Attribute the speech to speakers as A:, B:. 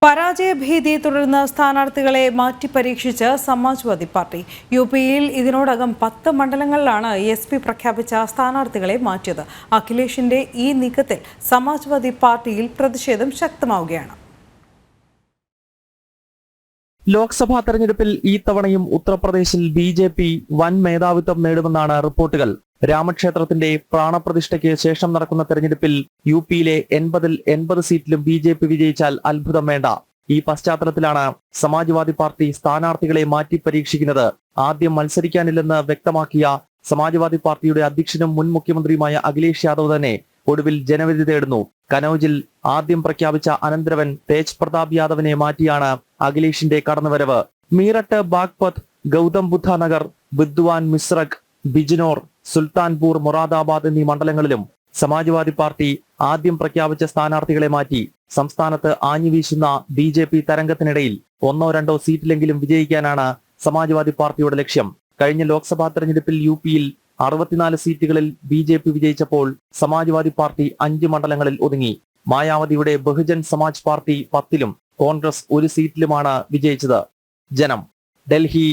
A: പരാജയഭീതിയെ തുടർന്ന് സ്ഥാനാർത്ഥികളെ മാറ്റി പരീക്ഷിച്ച് സമാജ്വാദി പാർട്ടി. യുപിയിൽ ഇതിനോടകം 10 മണ്ഡലങ്ങളിലാണ് എസ്.പി പ്രഖ്യാപിച്ച സ്ഥാനാർത്ഥികളെ മാറ്റിയത്. അഖിലേഷിന്റെ ഈ നീക്കത്തിൽ സമാജ്വാദി പാർട്ടിയിൽ പ്രതിഷേധം ശക്തമാവുകയാണ്.
B: ലോക്സഭാ തെരഞ്ഞെടുപ്പിൽ ഈ തവണയും ഉത്തർപ്രദേശിൽ ബി.ജെ.പി വൻ മേധാവിത്വം നേടുമെന്നാണ് റിപ്പോർട്ടുകൾ. രാമക്ഷേത്രത്തിന്റെ പ്രാണപ്രതിഷ്ഠയ്ക്ക് ശേഷം നടക്കുന്ന തെരഞ്ഞെടുപ്പിൽ യുപിയിലെ 80-ൽ 80 സീറ്റിലും ബി.ജെ.പി വിജയിച്ചാൽ അത്ഭുതം വേണ്ട. ഈ പശ്ചാത്തലത്തിലാണ് സമാജ്വാദി പാർട്ടി സ്ഥാനാർത്ഥികളെ മാറ്റി പരീക്ഷിക്കുന്നത്. ആദ്യം മത്സരിക്കാനില്ലെന്ന് വ്യക്തമാക്കിയ സമാജ്വാദി പാർട്ടിയുടെ അധ്യക്ഷനും മുൻ മുഖ്യമന്ത്രിയുമായ അഖിലേഷ് യാദവ് തന്നെ ഒടുവിൽ ജനവിധി തേടുന്നു. കനൌജിൽ ആദ്യം പ്രഖ്യാപിച്ച അനന്തരവൻ തേജ് പ്രതാപ് യാദവിനെ മാറ്റിയാണ് അഖിലേഷിന്റെ കടന്നുവരവ്. മീററ്റ്, ബാഗ്പത്, ഗൗതം ബുദ്ധ നഗർ, ബിദ്വാൻ, മിസ്രഖ്, ബിജ്നോർ, സുൽത്താൻപൂർ, മൊറാദാബാദ് എന്നീ മണ്ഡലങ്ങളിലും സമാജ്വാദി പാർട്ടി ആദ്യം പ്രഖ്യാപിച്ച സ്ഥാനാർത്ഥികളെ മാറ്റി. സംസ്ഥാനത്ത് ആഞ്ഞുവീശുന്ന ബി.ജെ.പി തരംഗത്തിനിടയിൽ 1-2 സീറ്റിലെങ്കിലും വിജയിക്കാനാണ് സമാജ്വാദി പാർട്ടിയുടെ ലക്ഷ്യം. കഴിഞ്ഞ ലോക്സഭാ തെരഞ്ഞെടുപ്പിൽ യുപിയിൽ 64 സീറ്റുകളിൽ ബി.ജെ.പി വിജയിച്ചപ്പോൾ സമാജ്വാദി പാർട്ടി 5 മണ്ഡലങ്ങളിൽ ഒതുങ്ങി. മായാവതിയുടെ ബഹുജൻ സമാജ് പാർട്ടി 10-ലും കോൺഗ്രസ് 1 സീറ്റിലുമാണ് വിജയിച്ചത്. ജനം, ഡൽഹി.